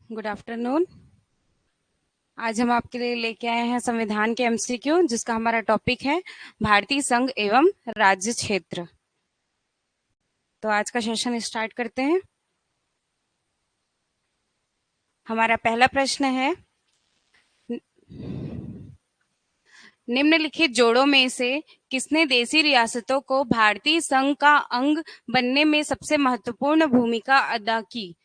Good afternoon. आज हम आपके लिए लेके आए हैं संविधान के एमसीक्यू, जिसका हमारा टॉपिक है भारतीय संघ एवं राज्य क्षेत्र। तो आज का सेशन स्टार्ट करते हैं। हमारा पहला प्रश्न है, निम्नलिखित जोड़ों में से किसने देशी रियासतों को भारतीय संघ का अंग बनने में सबसे महत्वपूर्ण भूमिका अदा की?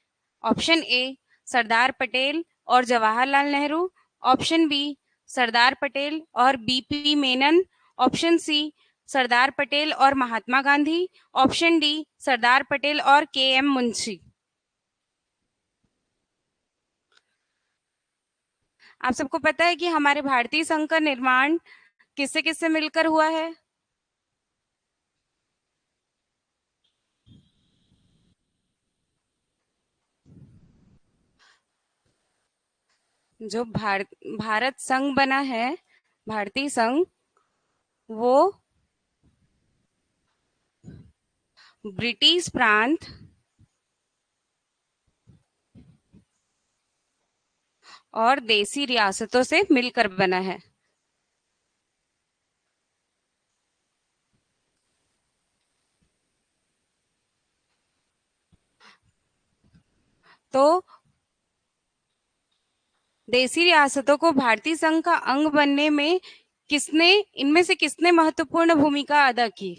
ऑप्शन ए सरदार पटेल और जवाहरलाल नेहरू, ऑप्शन बी सरदार पटेल और BP Menon, option C Sardar Patel और महात्मा गांधी, ऑप्शन डी सरदार पटेल और के एम मुंशी। आप सबको पता है कि हमारे भारतीय संघ का निर्माण किससे किससे मिलकर हुआ है? जो भारत संघ बना है, भारतीय संघ, वो ब्रिटिश प्रांत और देसी रियासतों से मिलकर बना है। तो देसी रियासतों को भारतीय संघ का अंग बनने में किसने, इनमें से किसने महत्वपूर्ण भूमिका अदा की?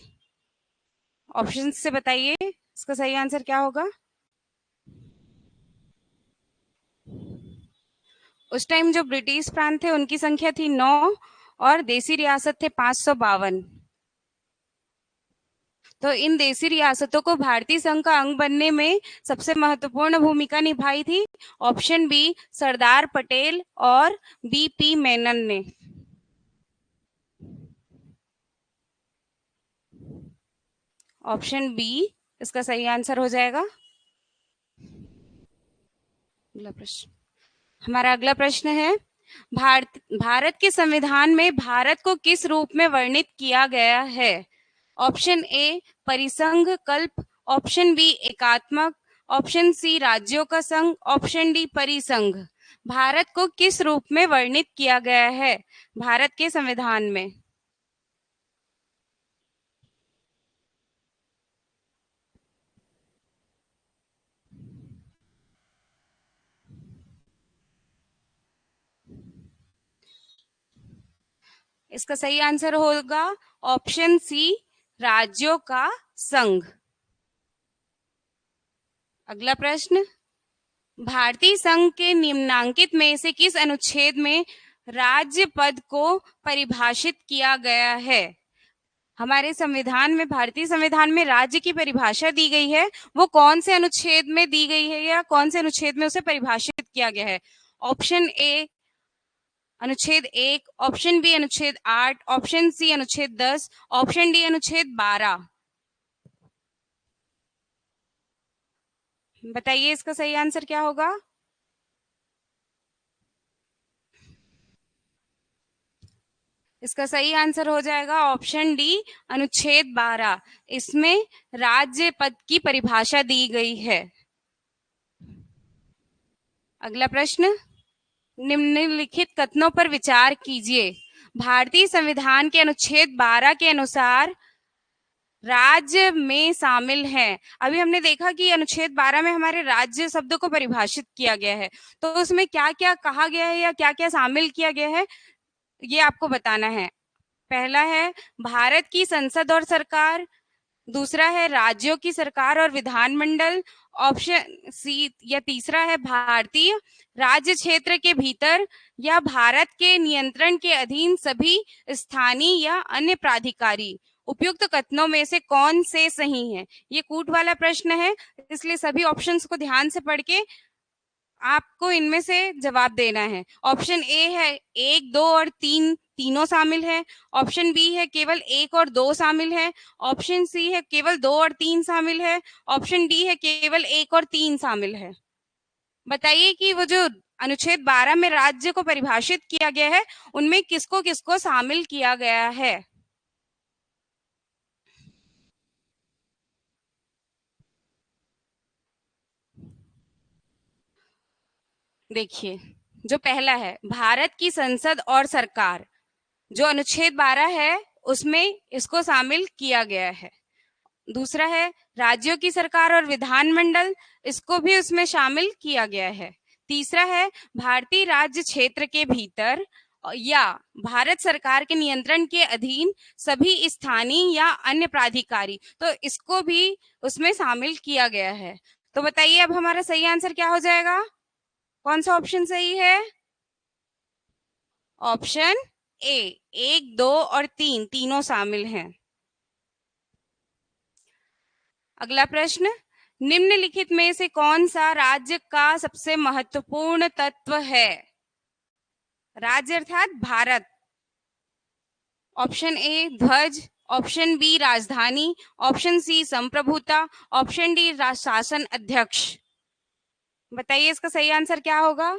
ऑप्शन से बताइए इसका सही आंसर क्या होगा। उस टाइम जो ब्रिटिश प्रांत थे उनकी संख्या थी 9 और देसी रियासत थे 552। तो इन देसी रियासतों को भारतीय संघ का अंग बनने में सबसे महत्वपूर्ण भूमिका निभाई थी ऑप्शन बी सरदार पटेल और बीपी मेनन ने। ऑप्शन बी इसका सही आंसर हो जाएगा। अगला प्रश्न, हमारा अगला प्रश्न है, भारत के संविधान में भारत को किस रूप में वर्णित किया गया है? ऑप्शन ए परिसंघ कल्प, ऑप्शन बी एकात्मक, ऑप्शन सी राज्यों का संघ, ऑप्शन डी परिसंघ। भारत को किस रूप में वर्णित किया गया है भारत के संविधान में? इसका सही आंसर होगा ऑप्शन सी राज्यों का संघ। अगला प्रश्न, भारतीय संघ के निम्नांकित में से किस अनुच्छेद में राज्य पद को परिभाषित किया गया है? हमारे संविधान में, भारतीय संविधान में राज्य की परिभाषा दी गई है, वो कौन से अनुच्छेद में दी गई है या कौन से अनुच्छेद में उसे परिभाषित किया गया है? ऑप्शन ए अनुच्छेद 1, ऑप्शन बी अनुच्छेद 8, ऑप्शन सी अनुच्छेद 10, ऑप्शन डी अनुच्छेद 12। बताइए इसका सही आंसर क्या होगा। इसका सही आंसर हो जाएगा ऑप्शन डी अनुच्छेद 12। इसमें राज्य पद की परिभाषा दी गई है। अगला प्रश्न, निम्नलिखित कथनों पर विचार कीजिए। भारतीय संविधान के अनुच्छेद 12 के अनुसार राज्य में शामिल हैं। अभी हमने देखा कि अनुच्छेद 12 में हमारे राज्य शब्द को परिभाषित किया गया है, तो उसमें क्या क्या कहा गया है या क्या क्या शामिल किया गया है, ये आपको बताना है। पहला है भारत की संसद और सरकार, दूसरा है राज्यों की सरकार और विधानमंडल, ऑप्शन सी या तीसरा है भारतीय राज्य क्षेत्र के भीतर या भारत के नियंत्रण के अधीन सभी स्थानीय या अन्य प्राधिकारी। उपयुक्त कथनों में से कौन से सही हैं? ये कूट वाला प्रश्न है, इसलिए सभी ऑप्शंस को ध्यान से पढ़ के आपको इनमें से जवाब देना है। ऑप्शन ए है 1, 2 और 3 तीनों शामिल है, ऑप्शन बी है केवल 1 और 2 शामिल है, ऑप्शन सी है केवल 2 और 3 शामिल है, ऑप्शन डी है केवल 1 और 3 शामिल है। बताइए कि वो जो अनुच्छेद 12 में राज्य को परिभाषित किया गया है, उनमें किसको किसको शामिल किया गया है। देखिए, जो पहला है भारत की संसद और सरकार, जो अनुच्छेद 12 है उसमें इसको शामिल किया गया है। दूसरा है राज्यों की सरकार और विधानमंडल, इसको भी उसमें शामिल किया गया है। तीसरा है भारतीय राज्य क्षेत्र के भीतर या भारत सरकार के नियंत्रण के अधीन सभी स्थानीय या अन्य प्राधिकारी, तो इसको भी उसमें शामिल किया गया है। तो बताइए अब हमारा सही आंसर क्या हो जाएगा? कौन सा ऑप्शन सही है? ऑप्शन ए, एक, दो और तीन, तीनों शामिल हैं। अगला प्रश्न, निम्नलिखित में से कौन सा राज्य का सबसे महत्वपूर्ण तत्व है? राज्य अर्थात भारत। ऑप्शन ए ध्वज, ऑप्शन बी राजधानी, ऑप्शन सी संप्रभुता, ऑप्शन डी शासन अध्यक्ष। बताइए इसका सही आंसर क्या होगा?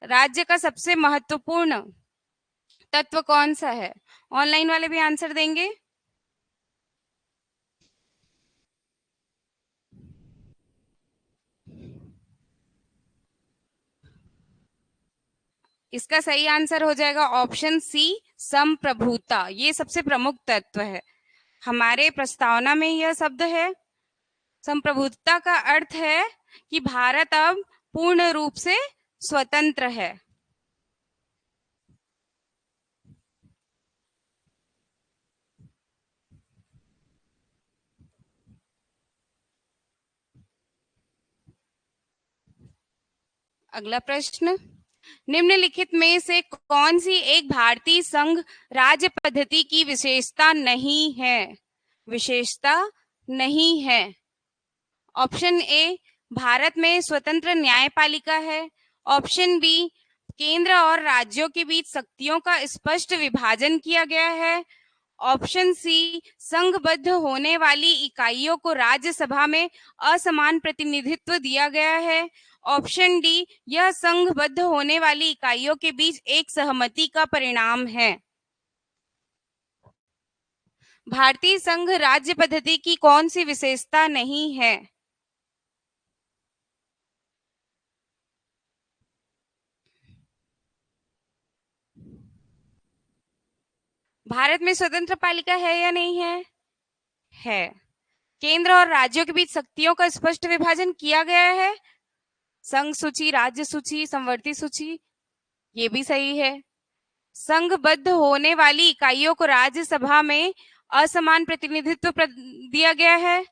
राज्य का सबसे महत्वपूर्ण तत्व कौन सा है? ऑनलाइन वाले भी आंसर देंगे। इसका सही आंसर हो जाएगा ऑप्शन सी संप्रभुता। ये सबसे प्रमुख तत्व है। हमारे प्रस्तावना में यह शब्द है। संप्रभुता का अर्थ है कि भारत अब पूर्ण रूप से स्वतंत्र है। अगला प्रश्न, निम्नलिखित में से कौन सी एक भारतीय संघ राज्य पद्धति की विशेषता नहीं है? विशेषता नहीं है। ऑप्शन ए, भारत में स्वतंत्र न्यायपालिका है। ऑप्शन बी, केंद्र और राज्यों के बीच शक्तियों का स्पष्ट विभाजन किया गया है। ऑप्शन सी, संघबद्ध होने वाली इकाइयों को राज्यसभा में असमान प्रतिनिधित्व दिया गया है। ऑप्शन डी, यह संघबद्ध होने वाली इकाइयों के बीच एक सहमति का परिणाम है। भारतीय संघ राज्य पद्धति की कौन सी विशेषता नहीं है? भारत में स्वतंत्र पालिका है या नहीं है? है। केंद्र और राज्यों के बीच शक्तियों का स्पष्ट विभाजन किया गया है। संघ सूची, राज्य सूची, संवर्ती सूची, ये भी सही है। संघबद्ध होने वाली इकाइयों को राज्यसभा में असमान प्रतिनिधित्व दिया गया है,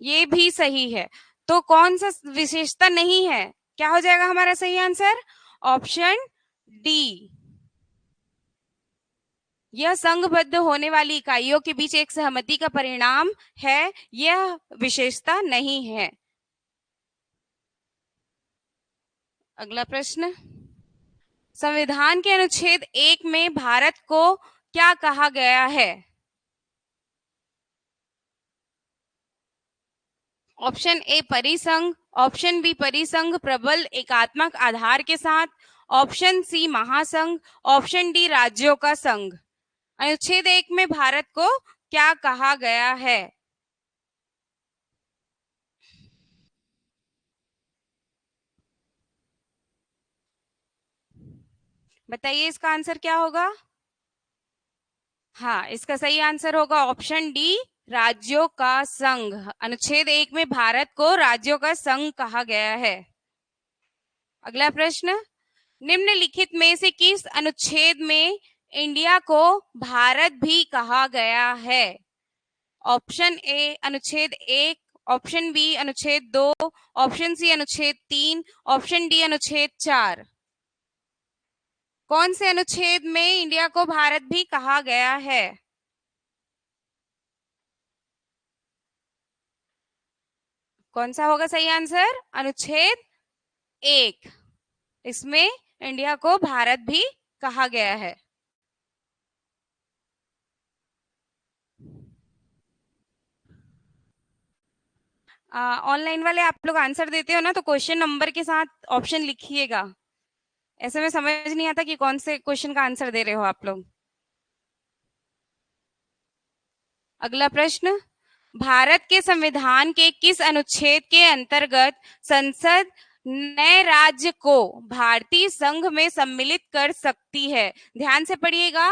ये भी सही है। तो कौन सा विशेषता नहीं है? क्या हो जाएगा हमारा सही आंसर? ऑप्शन डी, यह संघबद्ध होने वाली इकाइयों के बीच एक सहमति का परिणाम है, यह विशेषता नहीं है। अगला प्रश्न, संविधान के अनुच्छेद 1 में भारत को क्या कहा गया है? ऑप्शन ए परिसंघ, ऑप्शन बी परिसंघ प्रबल एकात्मक आधार के साथ, ऑप्शन सी महासंघ, ऑप्शन डी राज्यों का संघ। अनुच्छेद 1 में भारत को क्या कहा गया है? बताइए इसका आंसर क्या होगा? हाँ, इसका सही आंसर होगा ऑप्शन डी राज्यों का संघ। अनुच्छेद 1 में भारत को राज्यों का संघ कहा गया है। अगला प्रश्न, निम्नलिखित में से किस अनुच्छेद में इंडिया को भारत भी कहा गया है? ऑप्शन ए अनुच्छेद 1, ऑप्शन बी अनुच्छेद 2, ऑप्शन सी अनुच्छेद 3, ऑप्शन डी अनुच्छेद 4। कौन से अनुच्छेद में इंडिया को भारत भी कहा गया है? कौन सा होगा सही आंसर? अनुच्छेद 1, इसमें इंडिया को भारत भी कहा गया है। ऑनलाइन वाले आप लोग आंसर देते हो ना, तो क्वेश्चन नंबर के साथ ऑप्शन लिखिएगा। ऐसे में समझ नहीं आता कि कौन से क्वेश्चन का आंसर दे रहे हो आप लोग। अगला प्रश्न, भारत के संविधान के किस अनुच्छेद के अंतर्गत संसद नए राज्य को भारतीय संघ में सम्मिलित कर सकती है। ध्यान से पढ़िएगा,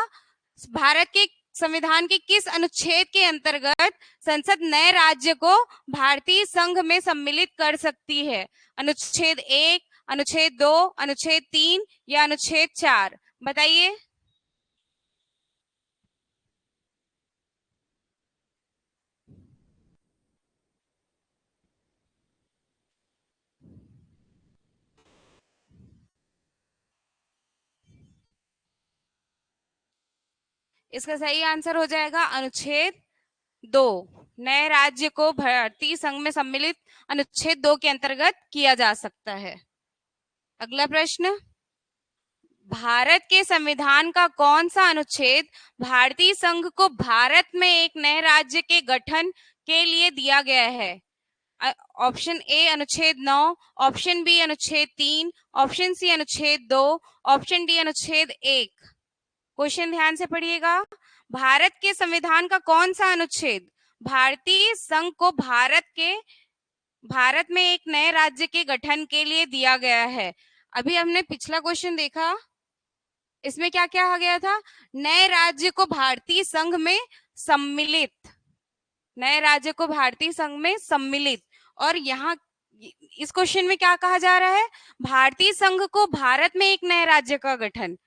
भारत के संविधान के किस अनुच्छेद के अंतर्गत संसद नए राज्य को भारतीय संघ में सम्मिलित कर सकती है? अनुच्छेद 1, अनुच्छेद 2, अनुच्छेद 3 या अनुच्छेद 4? बताइए। इसका सही आंसर हो जाएगा अनुच्छेद 2। नए राज्य को भारतीय संघ में सम्मिलित अनुच्छेद 2 के अंतर्गत किया जा सकता है। अगला प्रश्न, भारत के संविधान का कौन सा अनुच्छेद भारतीय संघ को भारत में एक नए राज्य के गठन के लिए दिया गया है? ऑप्शन ए अनुच्छेद 9, ऑप्शन बी अनुच्छेद 3, ऑप्शन सी अनुच्छेद 2, ऑप्शन डी अनुच्छेद 1। क्वेश्चन ध्यान से पढ़िएगा, भारत के संविधान का कौन सा अनुच्छेद भारतीय संघ को भारत में एक नए राज्य के गठन के लिए दिया गया है? अभी हमने पिछला क्वेश्चन देखा, इसमें क्या क्या आ गया था? नए राज्य को भारतीय संघ में सम्मिलित, नए राज्य को भारतीय संघ में सम्मिलित। और यहाँ इस क्वेश्चन में क्या कहा जा रहा है? भारतीय संघ को भारत में एक नए राज्य का गठन।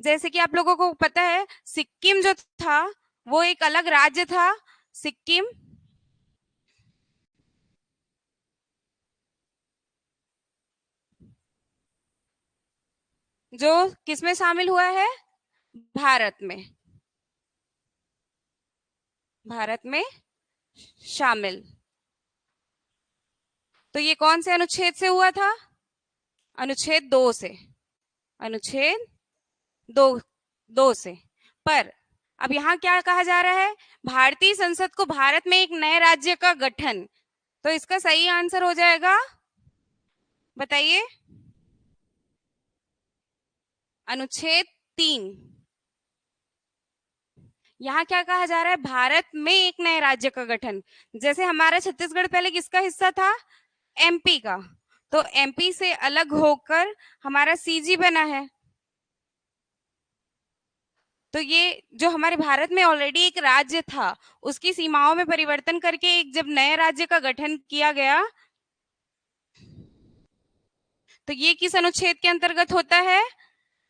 जैसे कि आप लोगों को पता है, सिक्किम जो था वो एक अलग राज्य था। सिक्किम जो किसमें शामिल हुआ है? भारत में, भारत में शामिल। तो ये कौन से अनुच्छेद से हुआ था? अनुच्छेद 2 से, अनुच्छेद 2 से। पर अब यहाँ क्या कहा जा रहा है? भारतीय संसद को भारत में एक नए राज्य का गठन। तो इसका सही आंसर हो जाएगा, बताइए, अनुच्छेद 3। यहाँ क्या कहा जा रहा है? भारत में एक नए राज्य का गठन। जैसे हमारा छत्तीसगढ़ पहले किसका हिस्सा था? एमपी का। तो एमपी से अलग होकर हमारा सीजी बना है। तो ये जो हमारे भारत में ऑलरेडी एक राज्य था, उसकी सीमाओं में परिवर्तन करके एक जब नए राज्य का गठन किया गया, तो ये किस अनुच्छेद के अंतर्गत होता है?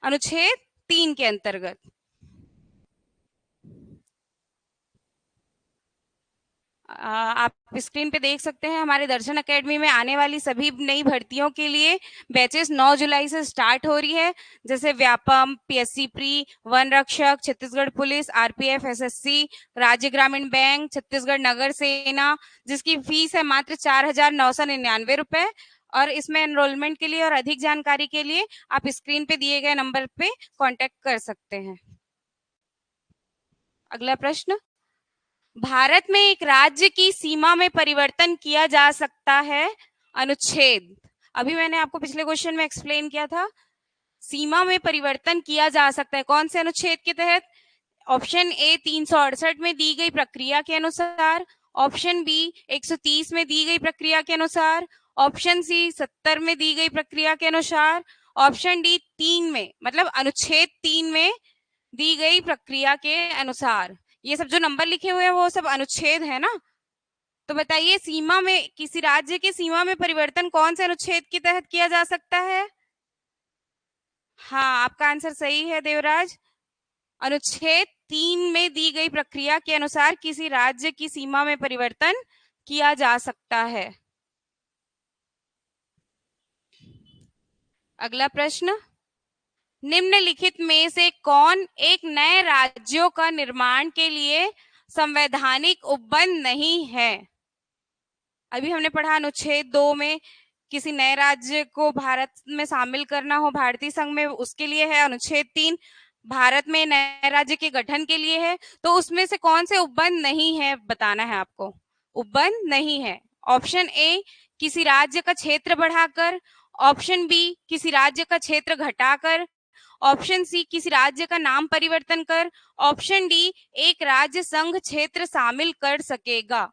अनुच्छेद 3 के अंतर्गत। आप स्क्रीन पे देख सकते हैं, हमारे दर्शन एकेडमी में आने वाली सभी नई भर्तियों के लिए बैचेस 9 जुलाई से स्टार्ट हो रही है। जैसे व्यापम, पीएससी प्री, वन रक्षक, छत्तीसगढ़ पुलिस, आरपीएफ, एसएससी, राज्य ग्रामीण बैंक, छत्तीसगढ़ नगर सेना, जिसकी फीस है मात्र 4,999 रुपए। और इसमें एनरोलमेंट के लिए और अधिक जानकारी के लिए आप स्क्रीन पे दिए गए नंबर पे कॉन्टेक्ट कर सकते हैं। अगला प्रश्न, भारत में एक राज्य की सीमा में परिवर्तन किया जा सकता है? अनुच्छेद, अभी मैंने आपको पिछले क्वेश्चन में एक्सप्लेन किया था, सीमा में परिवर्तन किया जा सकता है कौन से अनुच्छेद के तहत? ऑप्शन ए 368 में दी गई प्रक्रिया के अनुसार, ऑप्शन बी 130 में दी गई प्रक्रिया के अनुसार, ऑप्शन सी 70 में दी गई प्रक्रिया के अनुसार, ऑप्शन डी 3 में, मतलब अनुच्छेद 3 में दी गई प्रक्रिया के अनुसार। ये सब जो नंबर लिखे हुए हैं वो सब अनुच्छेद है ना। तो बताइए, सीमा में, किसी राज्य की सीमा में परिवर्तन कौन से अनुच्छेद के तहत किया जा सकता है? हाँ, आपका आंसर सही है देवराज। अनुच्छेद 3 में दी गई प्रक्रिया के अनुसार किसी राज्य की सीमा में परिवर्तन किया जा सकता है। अगला प्रश्न, निम्नलिखित में से कौन एक नए राज्यों का निर्माण के लिए संवैधानिक उपबंध नहीं है? अभी हमने पढ़ा अनुच्छेद 2 में किसी नए राज्य को भारत में शामिल करना हो भारतीय संघ में, उसके लिए है। अनुच्छेद 3 भारत में नए राज्य के गठन के लिए है। तो उसमें से कौन से उपबंध नहीं है बताना है आपको। उपबंध नहीं है, ऑप्शन ए किसी राज्य का क्षेत्र बढ़ाकर, ऑप्शन बी किसी राज्य का क्षेत्र घटाकर, ऑप्शन सी किसी राज्य का नाम परिवर्तन कर, ऑप्शन डी एक राज्य संघ क्षेत्र शामिल कर सकेगा।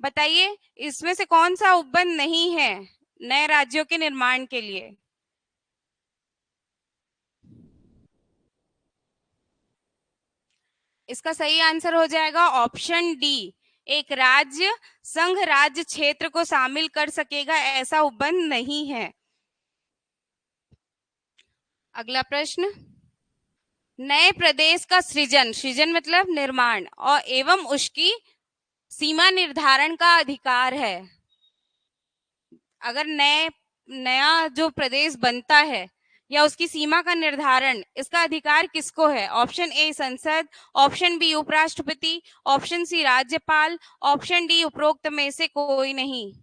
बताइए, इसमें से कौन सा उपबंध नहीं है नए राज्यों के निर्माण के लिए? इसका सही आंसर हो जाएगा ऑप्शन डी। एक राज्य संघ राज्य क्षेत्र को शामिल कर सकेगा ऐसा उपबंध नहीं है। अगला प्रश्न, नए प्रदेश का सृजन, सृजन मतलब निर्माण, और एवं उसकी सीमा निर्धारण का अधिकार है। अगर नया जो प्रदेश बनता है या उसकी सीमा का निर्धारण, इसका अधिकार किसको है? ऑप्शन ए संसद, ऑप्शन बी उपराष्ट्रपति, ऑप्शन सी राज्यपाल, ऑप्शन डी उपरोक्त में से कोई नहीं।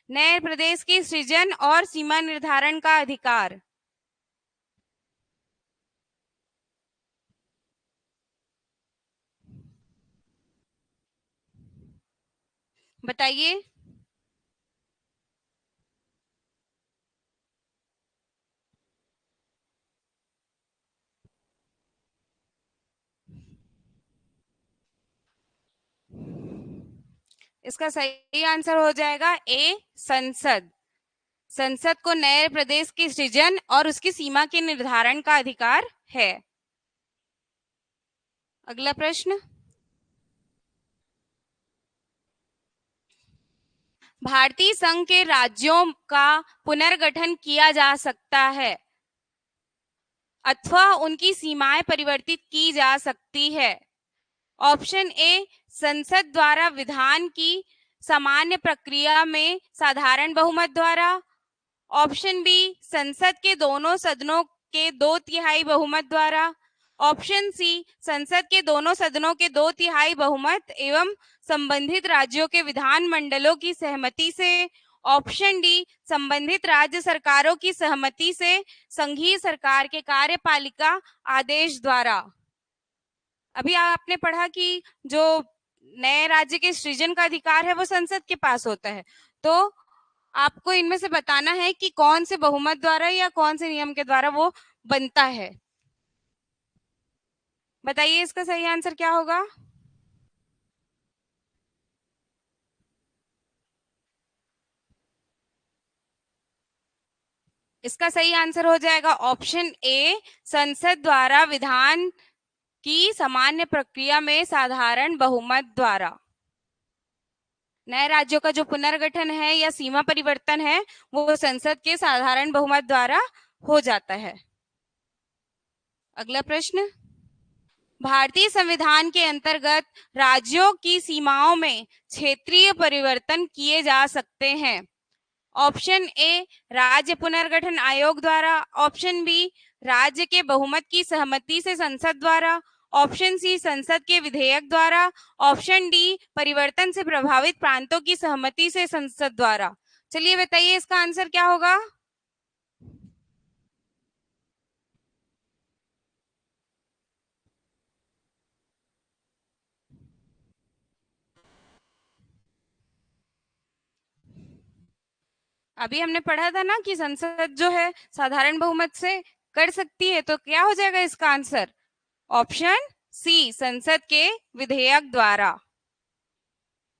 नए प्रदेश की सृजन और सीमा निर्धारण का अधिकार बताइए। इसका सही आंसर हो जाएगा ए संसद। संसद को नए प्रदेश की सृजन और उसकी सीमा के निर्धारण का अधिकार है। अगला प्रश्न, भारतीय संघ के राज्यों का पुनर्गठन किया जा सकता है अथवा उनकी सीमाएं परिवर्तित की जा सकती है। ऑप्शन ए संसद द्वारा विधान की सामान्य प्रक्रिया में साधारण बहुमत द्वारा, ऑप्शन बी संसद के दोनों सदनों के 2/3 बहुमत द्वारा, ऑप्शन सी संसद के दोनों सदनों के 2/3 बहुमत एवं संबंधित राज्यों के विधान मंडलों की सहमति से, ऑप्शन डी संबंधित राज्य सरकारों की सहमति से संघीय सरकार के कार्यपालिका आदेश द्वारा। अभी आपने पढ़ा कि जो नए राज्य के सृजन का अधिकार है वो संसद के पास होता है, तो आपको इनमें से बताना है कि कौन से बहुमत द्वारा या कौन से नियम के द्वारा वो बनता है। बताइए इसका सही आंसर क्या होगा? इसका सही आंसर हो जाएगा ऑप्शन ए संसद द्वारा विधान की सामान्य प्रक्रिया में साधारण बहुमत द्वारा। नए राज्यों का जो पुनर्गठन है या सीमा परिवर्तन है वो संसद के साधारण बहुमत द्वारा हो जाता है। अगला प्रश्न, भारतीय संविधान के अंतर्गत राज्यों की सीमाओं में क्षेत्रीय परिवर्तन किए जा सकते हैं। ऑप्शन ए राज्य पुनर्गठन आयोग द्वारा, ऑप्शन बी राज्य के बहुमत की सहमति से संसद द्वारा, ऑप्शन सी संसद के विधेयक द्वारा, ऑप्शन डी परिवर्तन से प्रभावित प्रांतों की सहमति से संसद द्वारा। चलिए बताइए इसका आंसर क्या होगा? अभी हमने पढ़ा था ना कि संसद जो है साधारण बहुमत से कर सकती है, तो क्या हो जाएगा इसका आंसर? ऑप्शन सी संसद के विधेयक द्वारा।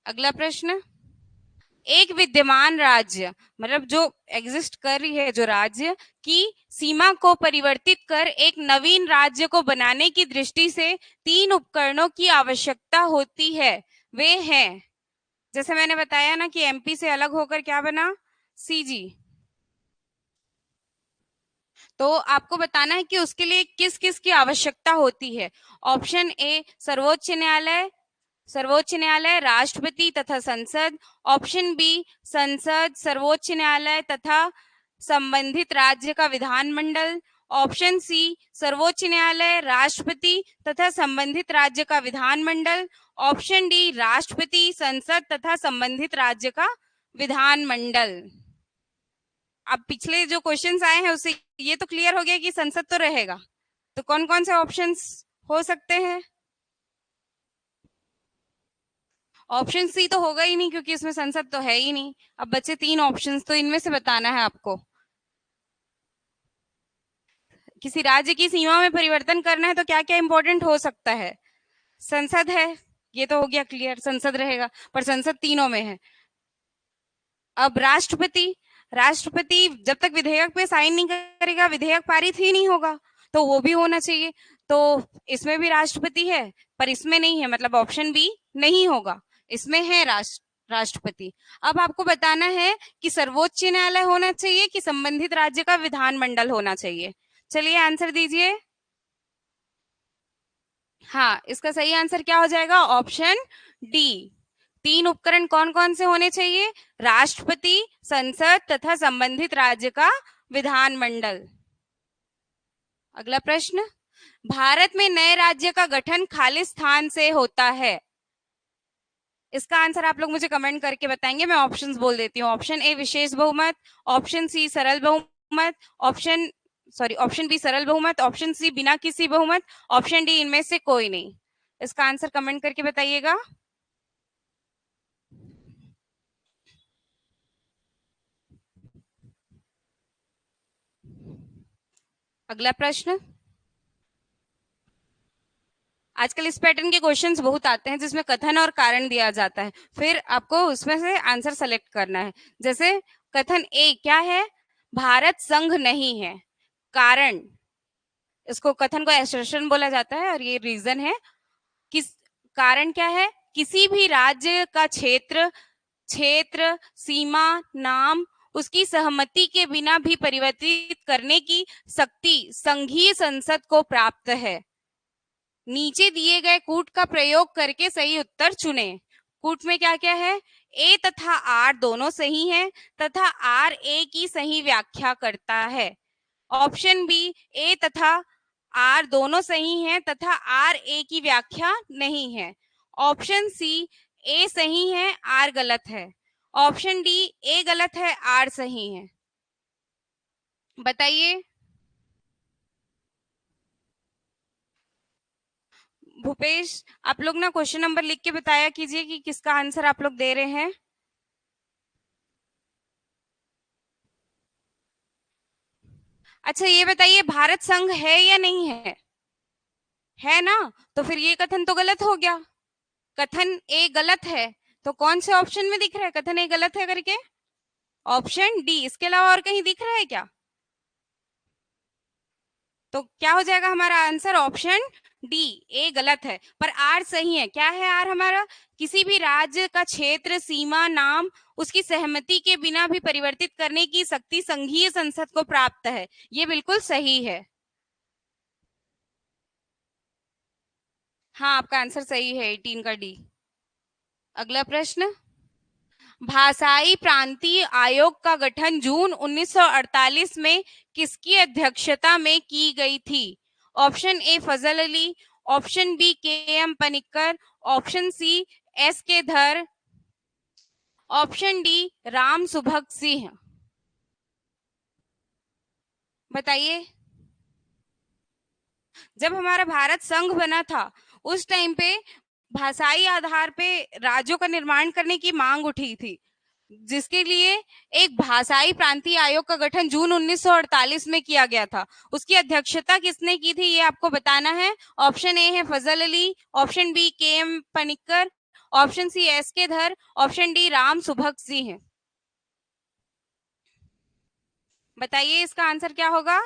अगला प्रश्न, एक विद्यमान राज्य मतलब जो एग्जिस्ट कर रही है जो राज्य की सीमा को परिवर्तित कर एक नवीन राज्य को बनाने की दृष्टि से 3 उपकरणों की आवश्यकता होती है, वे हैं, जैसे मैंने बताया ना कि एमपी से अलग होकर क्या बना? सीजी। तो आपको बताना है कि उसके लिए किस किस की आवश्यकता होती है। ऑप्शन ए सर्वोच्च न्यायालय, राष्ट्रपति तथा संसद, ऑप्शन बी संसद, सर्वोच्च न्यायालय तथा संबंधित राज्य का विधानमंडल, ऑप्शन सी सर्वोच्च न्यायालय, राष्ट्रपति तथा संबंधित राज्य का विधानमंडल, ऑप्शन डी राष्ट्रपति, संसद तथा संबंधित राज्य का विधानमंडल। अब पिछले जो क्वेश्चंस आए हैं उससे ये तो क्लियर हो गया कि संसद तो रहेगा, तो कौन कौन से ऑप्शंस हो सकते हैं? ऑप्शन सी तो होगा ही नहीं क्योंकि इसमें संसद तो है ही नहीं। अब बचे 3 ऑप्शंस, तो इनमें से बताना है आपको। किसी राज्य की सीमा में परिवर्तन करना है तो क्या क्या इंपॉर्टेंट हो सकता है? संसद है, ये तो हो गया क्लियर, संसद रहेगा, पर संसद तीनों में है। अब राष्ट्रपति, राष्ट्रपति जब तक विधेयक पे साइन नहीं करेगा विधेयक पारित ही नहीं होगा, तो वो भी होना चाहिए। तो इसमें भी राष्ट्रपति है पर इसमें नहीं है, मतलब ऑप्शन बी नहीं होगा, इसमें है राष्ट्रपति। अब आपको बताना है कि सर्वोच्च न्यायालय होना चाहिए कि संबंधित राज्य का विधानमंडल होना चाहिए। चलिए आंसर दीजिए। हाँ, इसका सही आंसर क्या हो जाएगा? Option D. तीन उपकरण कौन कौन से होने चाहिए? राष्ट्रपति, संसद तथा संबंधित राज्य का विधानमंडल। अगला प्रश्न, भारत में नए राज्य का गठन खालिस्तान से होता है। इसका आंसर आप लोग मुझे कमेंट करके बताएंगे। मैं ऑप्शंस बोल देती हूँ। ऑप्शन ए विशेष बहुमत, ऑप्शन सी सरल बहुमत, ऑप्शन बी सरल बहुमत, ऑप्शन सी बिना किसी बहुमत, ऑप्शन डी इनमें से कोई नहीं। इसका आंसर कमेंट करके बताइएगा। अगला प्रश्न, आजकल इस पैटर्न के क्वेश्चंस बहुत आते हैं जिसमें कथन और कारण दिया जाता है, फिर आपको उसमें से आंसर सेलेक्ट करना है। जैसे कथन ए क्या है? भारत संघ नहीं है। कारण, इसको कथन को एसर्शन बोला जाता है और ये रीजन है। किस कारण क्या है? किसी भी राज्य का क्षेत्र, सीमा, नाम उसकी सहमति के बिना भी परिवर्तित करने की शक्ति संघीय संसद को प्राप्त है। नीचे दिए गए कूट का प्रयोग करके सही उत्तर चुने। कूट में क्या क्या है? ए तथा आर दोनों सही हैं तथा आर ए की सही व्याख्या करता है। ऑप्शन बी, ए तथा आर दोनों सही हैं तथा आर ए की व्याख्या नहीं है। ऑप्शन सी, ए सही है आर गलत है। ऑप्शन डी, ए गलत है आर सही है। बताइए। भूपेश, आप लोग ना क्वेश्चन नंबर लिख के बताया कीजिए कि किसका आंसर आप लोग दे रहे हैं। अच्छा ये बताइए, भारत संघ है या नहीं है? है ना, तो फिर ये कथन तो गलत हो गया। कथन ए गलत है, तो कौन से ऑप्शन में दिख रहा है कथन ए गलत है करके? Option D. इसके अलावा और कहीं दिख रहा है क्या? तो क्या हो जाएगा हमारा आंसर? ऑप्शन डी, ए गलत है पर आर सही है। क्या है आर हमारा? किसी भी राज्य का क्षेत्र, सीमा, नाम उसकी सहमति के बिना भी परिवर्तित करने की शक्ति संघीय संसद को प्राप्त है। ये बिल्कुल सही है। हाँ, आपका आंसर सही है, 18 का डी। अगला प्रश्न, भाषाई प्रांतीय आयोग का गठन जून 1948 में किसकी अध्यक्षता में की गई थी? Option A Fazal Ali, option B K M Panikkar, option C S K Dhar, option D Ram Subhag Singh. बताइए। जब हमारा भारत संघ बना था उस टाइम पे भाषाई आधार पे राज्यों का निर्माण करने की मांग उठी थी, जिसके लिए एक भाषाई प्रांतीय आयोग का गठन जून 1948 में किया गया था। उसकी अध्यक्षता किसने की थी ये आपको बताना है। ऑप्शन ए है Fazal Ali, option B K M Panikkar, option C S K Dhar, option D Ram Subhag Singh. बताइए इसका आंसर क्या होगा?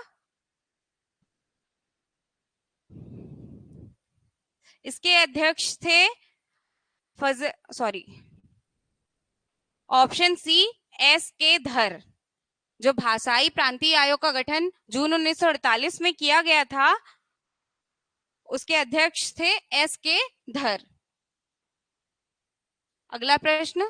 इसके अध्यक्ष थे ऑप्शन सी एस के धर। जो भाषाई प्रांतीय आयोग का गठन जून 1948 में किया गया था उसके अध्यक्ष थे एस के धर। अगला प्रश्न,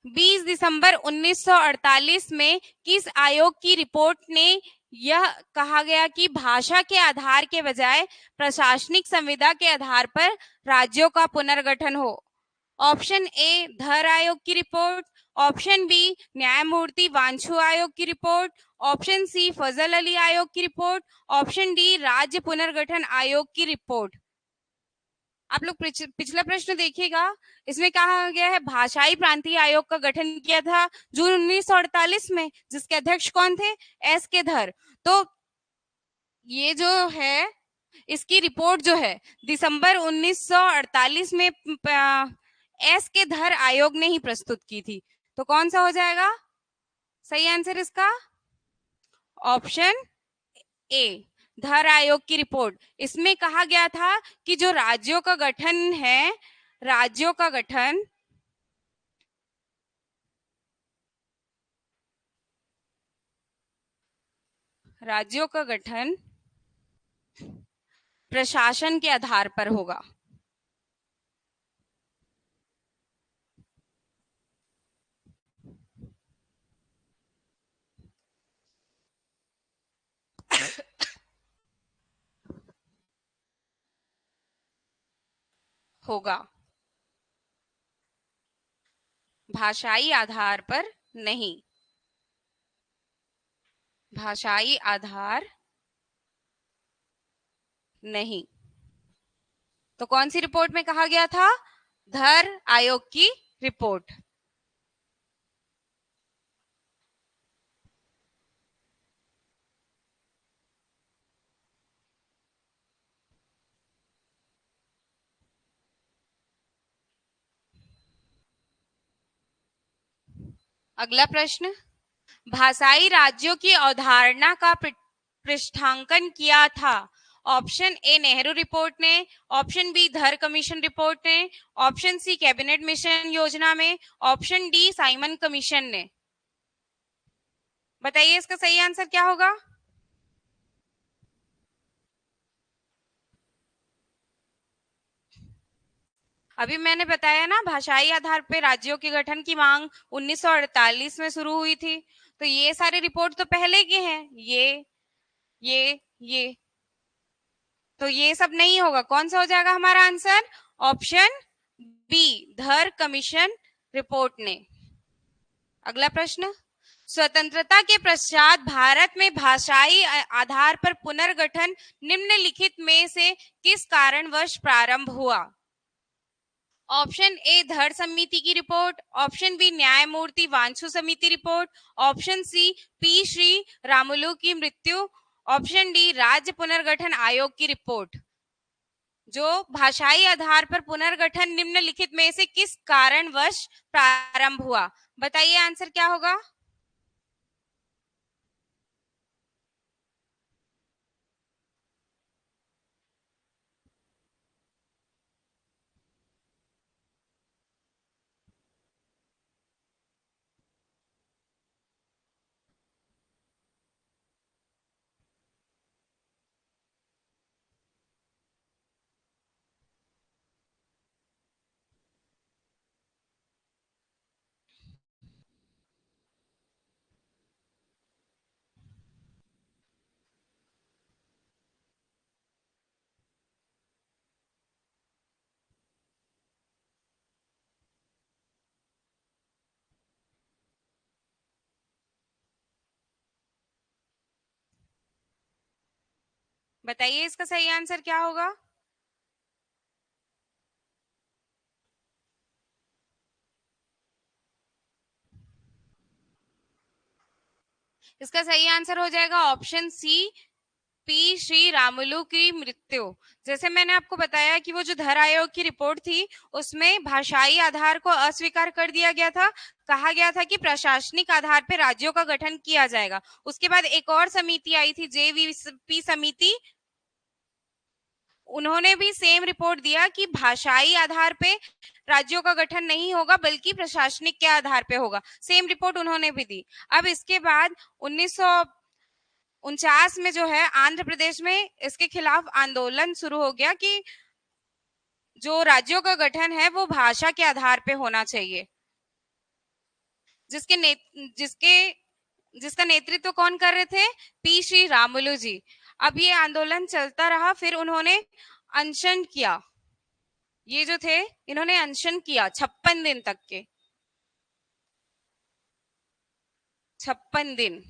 20 दिसंबर 1948 में किस आयोग की रिपोर्ट ने यह कहा गया कि भाषा के आधार के बजाय प्रशासनिक संविदा के आधार पर राज्यों का पुनर्गठन हो? ऑप्शन ए धर आयोग की रिपोर्ट, ऑप्शन बी न्यायमूर्ति वांछू आयोग की रिपोर्ट, ऑप्शन सी फजल अली आयोग की रिपोर्ट, ऑप्शन डी राज्य पुनर्गठन आयोग की रिपोर्ट। आप लोग पिछला प्रश्न देखिएगा, इसमें कहा गया है भाषाई प्रांतीय आयोग का गठन किया था जून 1948 में, जिसके अध्यक्ष कौन थे? एस के धर। तो ये जो है इसकी रिपोर्ट जो है दिसंबर 1948 में एस के धर आयोग ने ही प्रस्तुत की थी। तो कौन सा हो जाएगा सही आंसर इसका? ऑप्शन ए, धर आयोग की रिपोर्ट। इसमें कहा गया था कि जो राज्यों का गठन है, राज्यों का गठन राज्यों का गठन प्रशासन के आधार पर होगा। होगा, भाषाई आधार पर नहीं। भाषाई आधार नहीं। तो कौन सी रिपोर्ट में कहा गया था? धर आयोग की रिपोर्ट। अगला प्रश्न, भाषाई राज्यों की अवधारणा का पृष्ठांकन किया था। ऑप्शन ए, नेहरू रिपोर्ट ने। ऑप्शन बी, धर कमीशन रिपोर्ट ने। ऑप्शन सी, कैबिनेट मिशन योजना में। ऑप्शन डी, साइमन कमीशन ने। बताइए इसका सही आंसर क्या होगा? अभी मैंने बताया ना, भाषाई आधार पर राज्यों के गठन की मांग 1948 में शुरू हुई थी। तो ये सारे रिपोर्ट तो पहले के हैं, ये तो ये सब नहीं होगा। कौन सा हो जाएगा हमारा आंसर? ऑप्शन बी, धर कमीशन रिपोर्ट ने। अगला प्रश्न, स्वतंत्रता के पश्चात भारत में भाषाई आधार पर पुनर्गठन निम्नलिखित में से किस कारणवश प्रारंभ हुआ? ऑप्शन ए, धड़ समिति की रिपोर्ट। ऑप्शन बी, न्यायमूर्ति वांछू समिति report. Option C, P Sriramulu की मृत्यु। ऑप्शन डी, राज्य पुनर्गठन आयोग की रिपोर्ट। जो भाषाई आधार पर पुनर्गठन निम्नलिखित में से किस कारणवश प्रारंभ हुआ? बताइए आंसर क्या होगा? बताइए इसका सही आंसर क्या होगा? इसका सही आंसर हो जाएगा option C, P Sriramulu की मृत्यु। जैसे मैंने आपको बताया कि वो जो धर आयोग की रिपोर्ट थी, उसमें भाषाई आधार को अस्वीकार कर दिया गया था। कहा गया था कि प्रशासनिक आधार पर राज्यों का गठन किया जाएगा। उसके बाद एक और समिति आई थी, जेवीपी समिति। उन्होंने भी सेम रिपोर्ट दिया कि भाषाई आधार पे राज्यों का गठन नहीं होगा, बल्कि प्रशासनिक के आधार पे होगा। सेम रिपोर्ट उन्होंने भी दी। अब इसके बाद 1949 में जो है, आंध्र प्रदेश में इसके खिलाफ आंदोलन शुरू हो गया कि जो राज्यों का गठन है वो भाषा के आधार पे होना चाहिए। जिसके ने, जिसके जिसका नेतृत्व कौन कर रहे थे? पी श्री रामुलु जी। अब ये आंदोलन चलता रहा, फिर उन्होंने अनशन किया। ये जो थे, इन्होंने अनशन किया 56 दिन तक के। 56 दिन।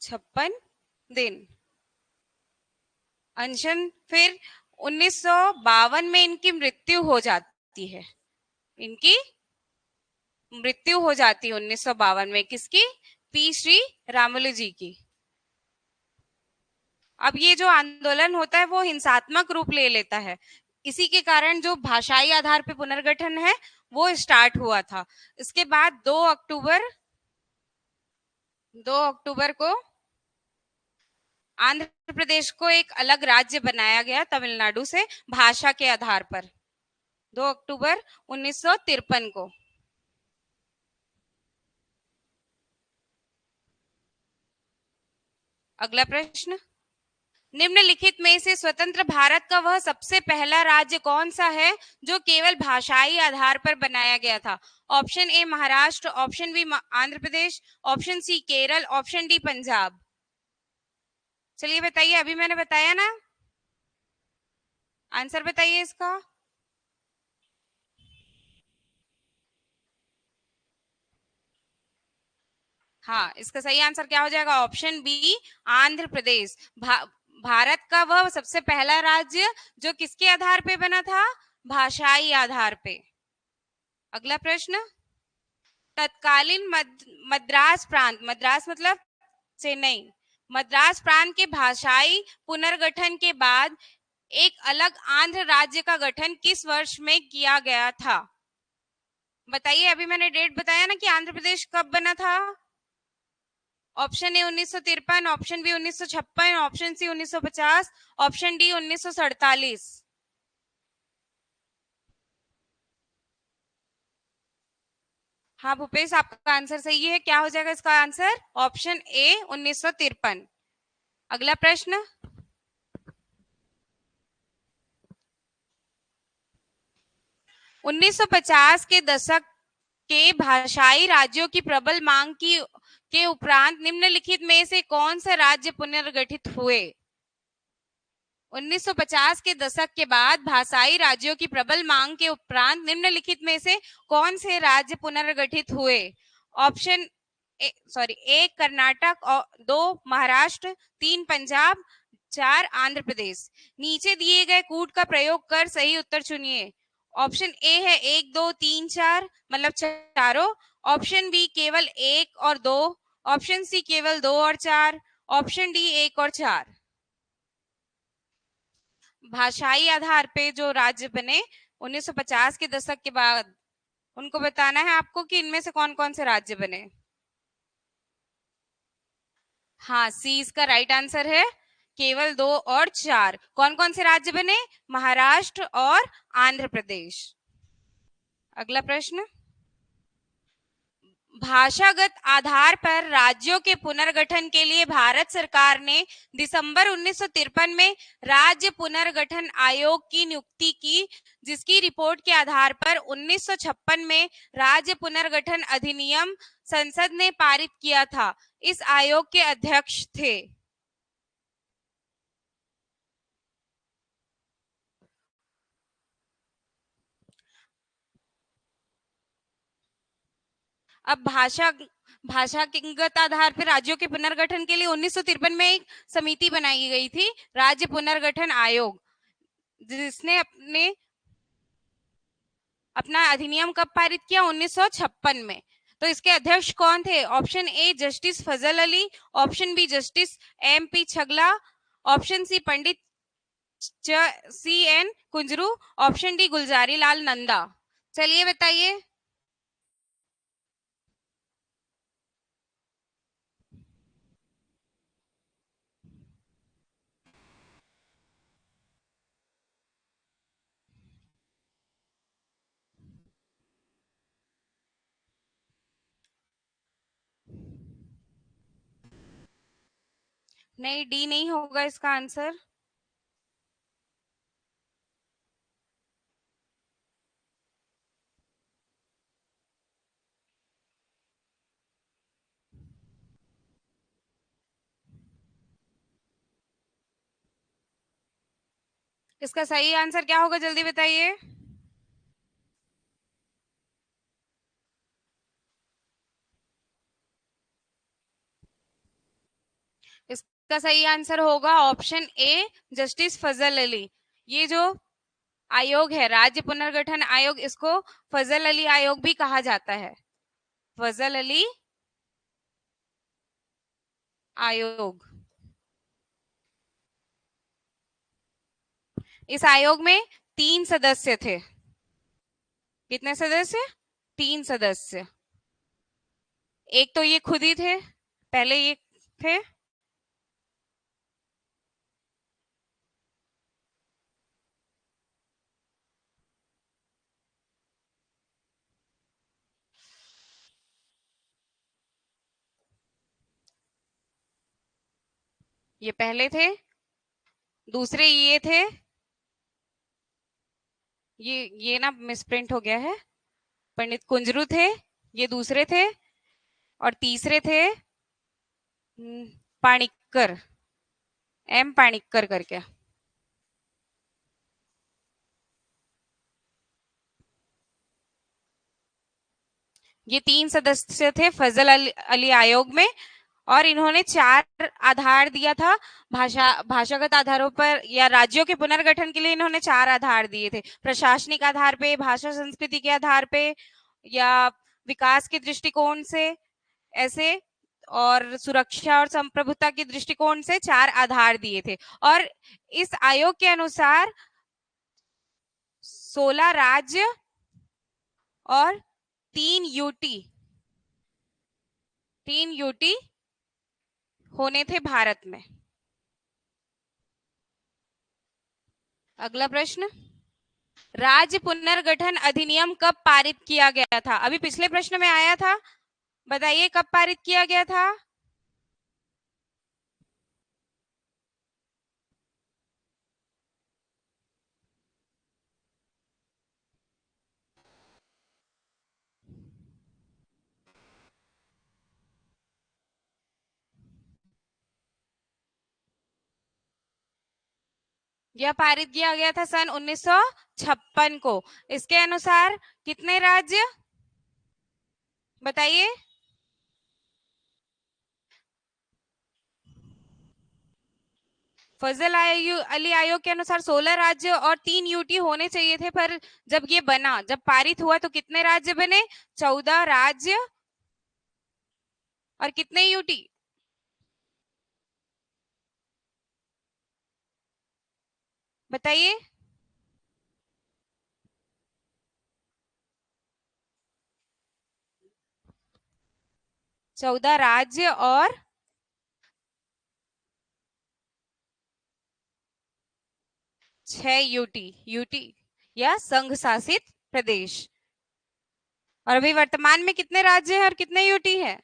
56 दिन अनशन। फिर 1952 में इनकी मृत्यु हो जाती है। इनकी मृत्यु हो जाती है 1952 में। किसकी? पी श्री रामुलु जी की। अब ये जो आंदोलन होता है वो हिंसात्मक रूप ले लेता है, इसी के कारण जो भाषाई आधार पे पुनर्गठन है वो स्टार्ट हुआ था। इसके बाद 2 अक्टूबर को आंध्र प्रदेश को एक अलग राज्य बनाया गया तमिलनाडु से भाषा के आधार पर, 2 अक्टूबर 1953 को। अगला प्रश्न, निम्नलिखित में से स्वतंत्र भारत का वह सबसे पहला राज्य कौन सा है जो केवल भाषाई आधार पर बनाया गया था? Option A Maharashtra, option B Andhra Pradesh, option C Kerala, option D Punjab. चलिए बताइए, अभी मैंने बताया ना, आंसर बताइए इसका। हाँ, इसका सही आंसर क्या हो जाएगा? ऑप्शन बी आंध्र प्रदेश। भारत का वह सबसे पहला राज्य जो किसके आधार पे बना था? भाषाई आधार पे। अगला प्रश्न, तत्कालीन मद्रास प्रांत, मद्रास मतलब चेन्नई, मद्रास प्रांत के भाषाई पुनर्गठन के बाद एक अलग आंध्र राज्य का गठन किस वर्ष में किया गया था? बताइए, अभी मैंने डेट बताया ना कि आंध्र प्रदेश कब बना था। Option A 1953, option B 1956, option C 1950, option D 1947। हाँ भूपेश, आपका आंसर सही है। क्या हो जाएगा इसका आंसर? Option A 1953। अगला प्रश्न, 1950 के दशक के भाषाई राज्यों की प्रबल मांग की के उपरांत निम्नलिखित में से कौन सा राज्य पुनर्गठित हुए? 1950 के दशक के बाद भाषाई राज्यों की प्रबल मांग के उपरांत निम्नलिखित में से कौन से राज्य पुनर्गठित हुए? Option A Karnataka, 2 Maharashtra, 3 Punjab, 4 Andhra Pradesh. नीचे दिए गए कूट का प्रयोग कर सही उत्तर चुनिए। ऑप्शन ए है 1 2 3 4, मतलब चारों। ऑप्शन बी केवल 1 और 2, ऑप्शन सी केवल 2 और 4, ऑप्शन डी 1 और 4। भाषाई आधार पे जो राज्य बने 1950 के दशक के बाद, उनको बताना है आपको कि इनमें से कौन कौन से राज्य बने। हाँ, सी इसका राइट आंसर है, केवल 2 और 4। कौन कौन से राज्य बने? महाराष्ट्र और आंध्र प्रदेश। अगला प्रश्न, भाषागत आधार पर राज्यों के पुनर्गठन के लिए भारत सरकार ने दिसंबर 1953 में राज्य पुनर्गठन आयोग की नियुक्ति की, जिसकी रिपोर्ट के आधार पर 1956 में राज्य पुनर्गठन अधिनियम संसद ने पारित किया था। इस आयोग के अध्यक्ष थे। अब भाषागत आधार पर राज्यों के पुनर्गठन के लिए 1953 में एक समिति बनाई गई थी, राज्य पुनर्गठन आयोग, जिसने अपना अधिनियम कब पारित किया? 1956 में। तो इसके अध्यक्ष कौन थे? Option A justice Fazal Ali, option B justice MP Chagla, option C Pandit CN Kunzru, option D Gulzari Lal Nanda. चलिए बताइए। नहीं, डी नहीं होगा इसका आंसर। इसका सही आंसर क्या होगा, जल्दी बताइए। इसका सही आंसर होगा option A justice Fazal Ali. ये जो आयोग है राज्य पुनर्गठन आयोग, इसको फजल अली आयोग भी कहा जाता है, फजल अली आयोग। इस आयोग में 3 सदस्य थे। कितने सदस्य? 3 सदस्य। एक तो ये खुद ही थे, पहले ये थे, ये पहले थे, दूसरे ये थे, ये ना मिसप्रिंट हो गया है, पंडित कुंजरू थे, ये दूसरे थे, और तीसरे थे पाणिक्कर, एम पाणिक्कर करके। ये 3 सदस्य थे फजल अली आयोग में, और इन्होंने 4 आधार दिया था। भाषागत आधारों पर या राज्यों के पुनर्गठन के लिए इन्होंने 4 आधार दिए थे। प्रशासनिक आधार पे, भाषा संस्कृति के आधार पे, या विकास के दृष्टिकोण से, ऐसे, और सुरक्षा और संप्रभुता के दृष्टिकोण से 4 आधार दिए थे। और इस आयोग के अनुसार 16 राज्य और 3 यूटी होने थे भारत में। अगला प्रश्न, राज्य पुनर्गठन अधिनियम कब पारित किया गया था? अभी पिछले प्रश्न में आया था, बताइए कब पारित किया गया था? यह पारित किया गया था सन 1956 को। इसके अनुसार कितने राज्य, बताइए? फजल अली आयोग के अनुसार 16 राज्य और 3 यूटी होने चाहिए थे, पर जब ये बना, जब पारित हुआ, तो कितने राज्य बने? 14 राज्य और कितने यूटी? बताइए। 14 राज्य और 6 यूटी या संघ शासित प्रदेश। और अभी वर्तमान में कितने राज्य हैं और कितने यूटी है?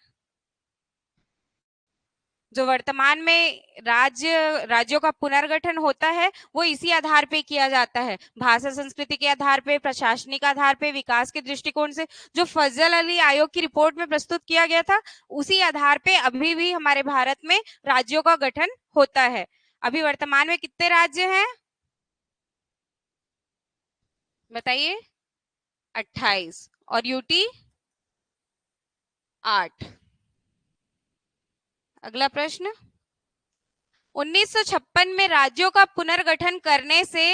जो वर्तमान में राज्यों का पुनर्गठन होता है, वो इसी आधार पे किया जाता है, भाषा संस्कृति के आधार पे, प्रशासनिक आधार पे, विकास के दृष्टिकोण से। जो फजल अली आयोग की रिपोर्ट में प्रस्तुत किया गया था, उसी आधार पे अभी भी हमारे भारत में राज्यों का गठन होता है। अभी वर्तमान में कितने राज्य हैं, बताइए? 28। और यूटी 8। अगला प्रश्न, 1956 में राज्यों का पुनर्गठन करने से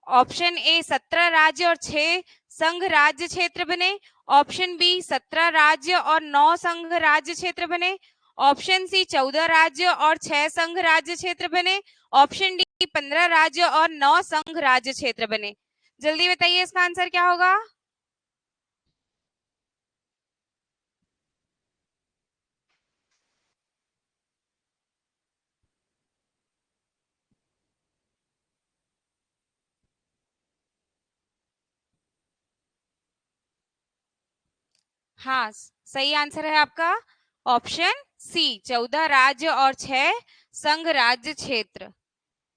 ऑप्शन ए 17 राज्य और 6 संघ राज्य क्षेत्र बने, ऑप्शन बी 17 राज्य और 9 संघ राज्य क्षेत्र बने, ऑप्शन सी 14 राज्य और 6 संघ राज्य क्षेत्र बने, ऑप्शन डी 15 राज्य और 9 संघ राज्य क्षेत्र बने। जल्दी बताइए इसका आंसर क्या होगा? हाँ, सही आंसर है आपका ऑप्शन सी, 14 राज्य और 6 संघ राज्य क्षेत्र।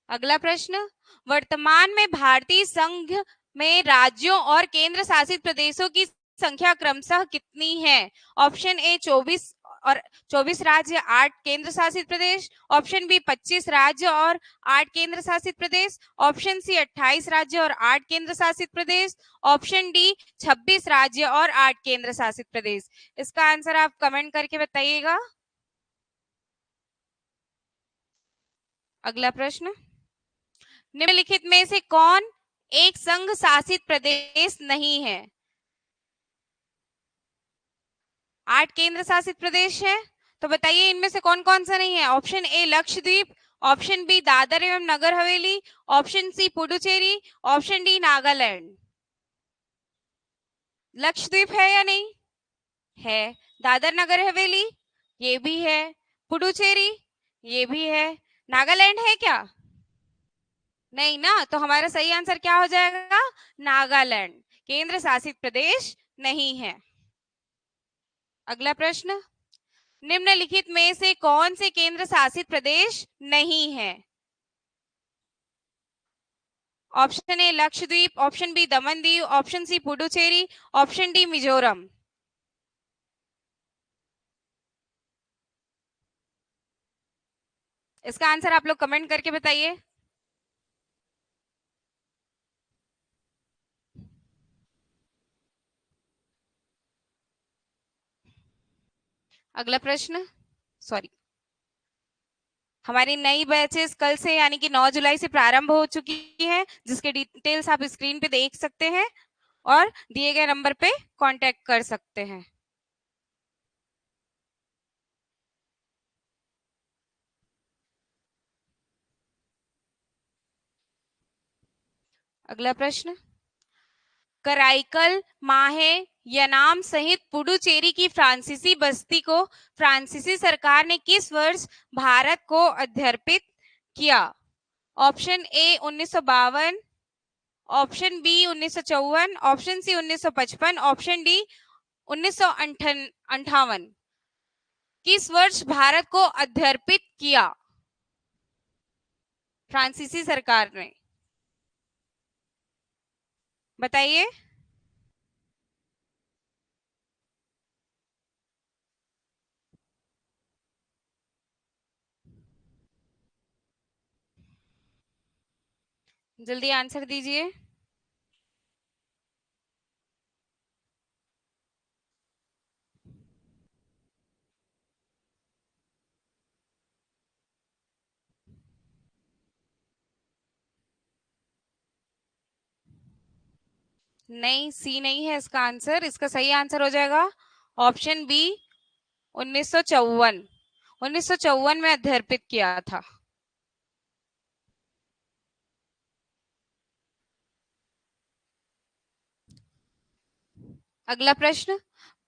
अगला प्रश्न, वर्तमान में भारतीय संघ में राज्यों और केंद्र शासित प्रदेशों की संख्या क्रमशः कितनी है? ऑप्शन ए 24 और 24 राज्य 8 केंद्र शासित प्रदेश, ऑप्शन बी 25 राज्य और 8 केंद्र शासित प्रदेश, ऑप्शन सी 28 राज्य और 8 केंद्र शासित प्रदेश, ऑप्शन डी 26 राज्य और 8 केंद्र शासित प्रदेश। इसका आंसर आप कमेंट करके बताइएगा। अगला प्रश्न, निम्नलिखित में से कौन एक संघ शासित प्रदेश नहीं है? 8 केंद्र शासित प्रदेश है, तो बताइए इनमें से कौन कौन सा नहीं है? Option A Lakshadweep, option B Dadra एवं Nagar Haveli, option C Puducherry, option D Nagaland. Lakshadweep है या नहीं है? दादर नगर हवेली ये भी है, पुडुचेरी ये भी है, नागालैंड है क्या? नहीं ना, तो हमारा सही आंसर क्या हो जाएगा? नागालैंड केंद्र शासित प्रदेश नहीं है। अगला प्रश्न, निम्नलिखित में से कौन से केंद्र शासित प्रदेश नहीं है? Option A Lakshadweep, option B Daman Diu, option C Puducherry, option D Mizoram. इसका आंसर आप लोग कमेंट करके बताइए। अगला प्रश्न, सॉरी, हमारी नई बैचेस कल से यानी कि 9 जुलाई से प्रारंभ हो चुकी है, जिसके डिटेल्स आप स्क्रीन पे देख सकते हैं और दिए गए नंबर पे कांटेक्ट कर सकते हैं। अगला प्रश्न, कराईकल, माहे, यनाम सहित पुडुचेरी की फ्रांसीसी बस्ती को फ्रांसीसी सरकार ने किस वर्ष भारत को अर्पित किया? Option A 1952, option B 1954, option C 1955, option D 1958। किस वर्ष भारत को अर्पित किया फ्रांसीसी सरकार ने? बताइए। जल्दी आंसर दीजिए। नहीं, सी नहीं है इसका आंसर। इसका सही आंसर हो जाएगा ऑप्शन बी 1954। 1954 में अर्पित किया था। अगला प्रश्न,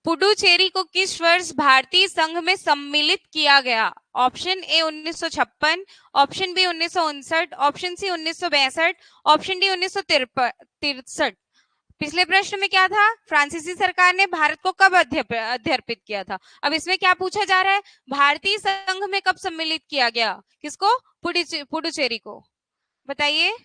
पुडुचेरी को किस वर्ष भारतीय संघ में सम्मिलित किया गया? Option A 1956, option B 1959, option C 1962, option D 1963। पिछले प्रश्न में क्या था? फ्रांसीसी सरकार ने भारत को कब अर्पित किया था। अब इसमें क्या पूछा जा रहा है? भारतीय संघ में कब सम्मिलित किया गया? किसको? पुडुचेरी को। बताइए।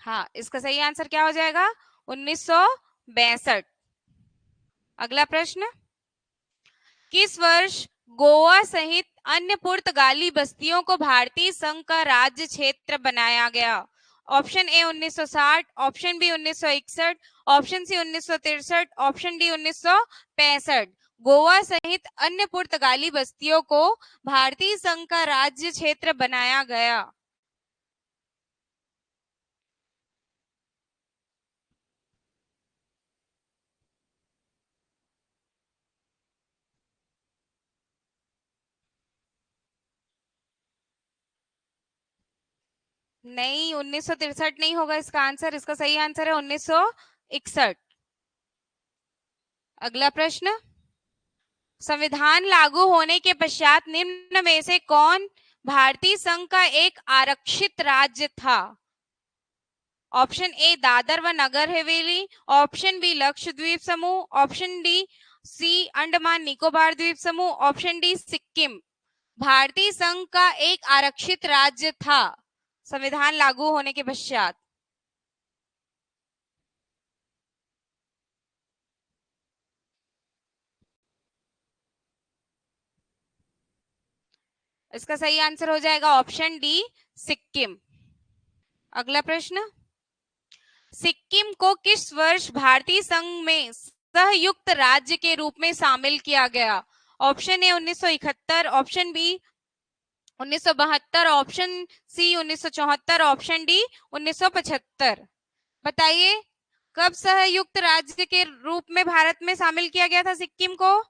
हाँ, इसका सही आंसर क्या हो जाएगा? 1962। अगला प्रश्न, किस वर्ष गोवा सहित अन्य पुर्तगाली बस्तियों को भारतीय संघ का राज्य क्षेत्र बनाया गया? Option A 1960, option B 1961, option C 1963, option D 1965। Goa सहित अन्य पुर्तगाली बस्तियों को भारतीय संघ का राज्य क्षेत्र बनाया गया। नहीं, 1963 नहीं होगा इसका आंसर। इसका सही आंसर है 1961। अगला प्रश्न, संविधान लागू होने के पश्चात निम्न में से कौन भारतीय संघ का एक आरक्षित राज्य था? ऑप्शन ए दादर व नगर हवेली, ऑप्शन बी लक्षद्वीप समूह, option D C Andaman Nicobar द्वीप समूह, ऑप्शन डी सिक्किम। भारतीय संघ का एक आरक्षित राज्य था संविधान लागू होने के पश्चात। इसका सही आंसर हो जाएगा ऑप्शन डी सिक्किम। अगला प्रश्न, सिक्किम को किस वर्ष भारतीय संघ में सहयुक्त राज्य के रूप में शामिल किया गया? Option A 1971, option B 1972, option C 1974, option D 1975। बताइए। कब संयुक्त राज्य के रूप में भारत में शामिल किया गया था सिक्किम को?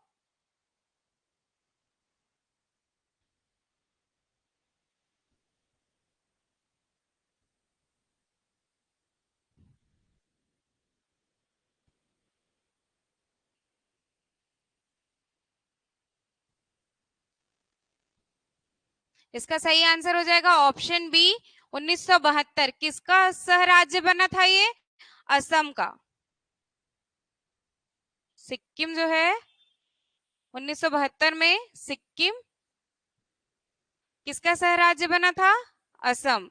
इसका सही आंसर हो जाएगा ऑप्शन बी 1972। किसका सह राज्य बना था ये? असम का। सिक्किम जो है 1972 में सिक्किम किसका सह राज्य बना था? असम।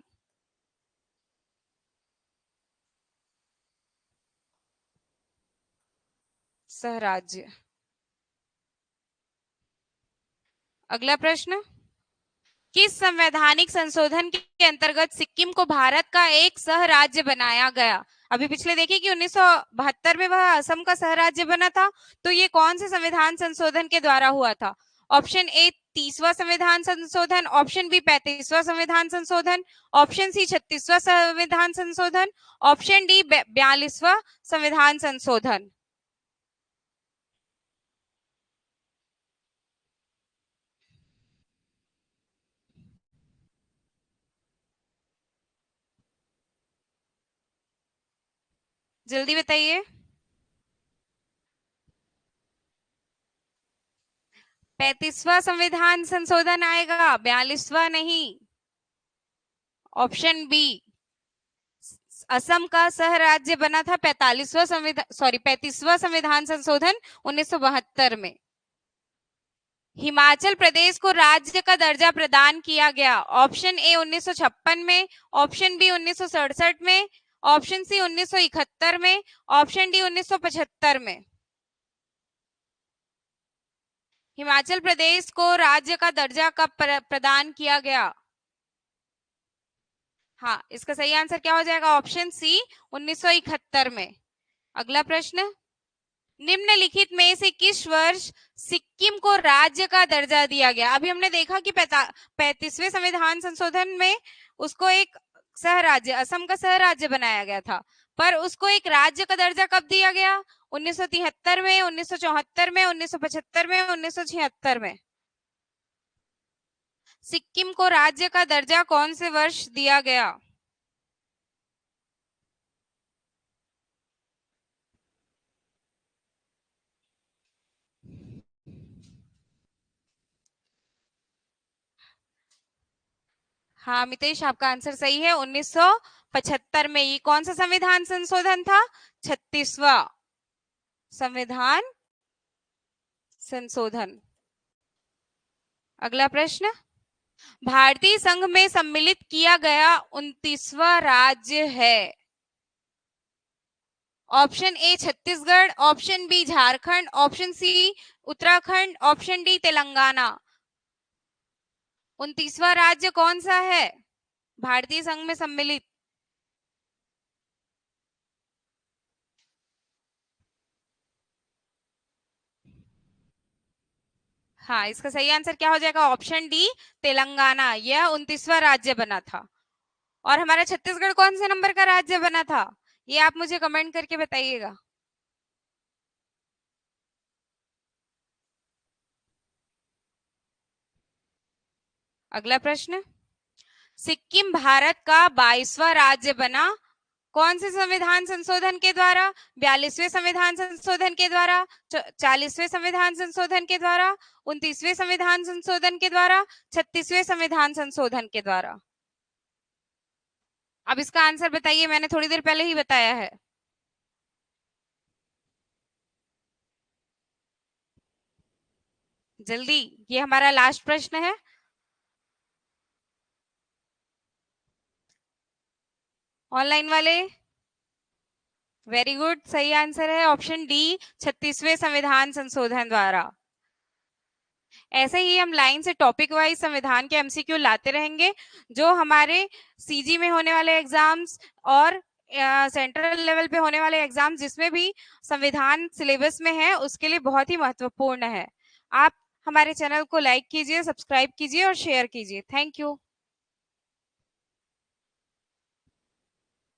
सह राज्य। अगला प्रश्न, किस संवैधानिक संशोधन के अंतर्गत सिक्किम को भारत का एक सह राज्य बनाया गया? अभी पिछले देखिए कि 1972 में वह असम का सह राज्य बना था, तो ये कौन से संविधान संशोधन के द्वारा हुआ था? ऑप्शन ए 30वां संविधान संशोधन, ऑप्शन बी 35वां संविधान संशोधन, ऑप्शन सी 36वां संविधान संशोधन, ऑप्शन डी 42वां संविधान संशोधन। जल्दी बताइए। 35वां संविधान संशोधन आएगा, 42वां नहीं। ऑप्शन बी, असम का सह राज्य बना था 35वां संविधान संशोधन 1972 में। हिमाचल प्रदेश को राज्य का दर्जा प्रदान किया गया, ऑप्शन ए 1956 में, ऑप्शन बी 1967 में, ऑप्शन सी 1971 में, ऑप्शन डी 1975 में। हिमाचल प्रदेश को राज्य का दर्जा कब प्रदान किया गया? हाँ, इसका सही आंसर क्या हो जाएगा? ऑप्शन सी 1971 में। अगला प्रश्न, निम्नलिखित में से किस वर्ष सिक्किम को राज्य का दर्जा दिया गया? अभी हमने देखा कि 35वें संविधान संशोधन में उसको एक सह राज्य, असम का सह राज्य बनाया गया था, पर उसको एक राज्य का दर्जा कब दिया गया? 1973 में, 1974 में, 1975 में, 1976 में। सिक्किम को राज्य का दर्जा कौन से वर्ष दिया गया? हाँ मितेश, आपका आंसर सही है, 1975 में। ये कौन सा संविधान संशोधन था? 36वां संविधान संशोधन। अगला प्रश्न, भारतीय संघ में सम्मिलित किया गया 29वां राज्य है? Option A Chhattisgarh, option B Jharkhand, option C Uttarakhand, option D Telangana. 29वां राज्य कौन सा है भारतीय संघ में सम्मिलित? हाँ, इसका सही आंसर क्या हो जाएगा? Option D Telangana. यह 29वां राज्य बना था। और हमारा छत्तीसगढ़ कौन से नंबर का राज्य बना था? ये आप मुझे कमेंट करके बताइएगा। अगला प्रश्न, सिक्किम भारत का 22वां राज्य बना कौन से संविधान संशोधन के द्वारा? 42वें संविधान संशोधन के द्वारा, 40वें संविधान संशोधन के द्वारा, 29वें संविधान संशोधन के द्वारा, 36वें संविधान संशोधन के द्वारा। अब इसका आंसर बताइए, मैंने थोड़ी देर पहले ही बताया है। जल्दी, ये हमारा लास्ट प्रश्न है। ऑनलाइन वाले वेरी गुड, सही आंसर है ऑप्शन डी 36वें संविधान संशोधन द्वारा। ऐसे ही हम लाइन से टॉपिक वाइज संविधान के एमसीक्यू लाते रहेंगे, जो हमारे सीजी में होने वाले एग्जाम्स और सेंट्रल लेवल पे होने वाले एग्जाम्स जिसमें भी संविधान सिलेबस में है उसके लिए बहुत ही महत्वपूर्ण है। आप हमारे चैनल को लाइक कीजिए, सब्सक्राइब कीजिए और शेयर कीजिए। Thank you.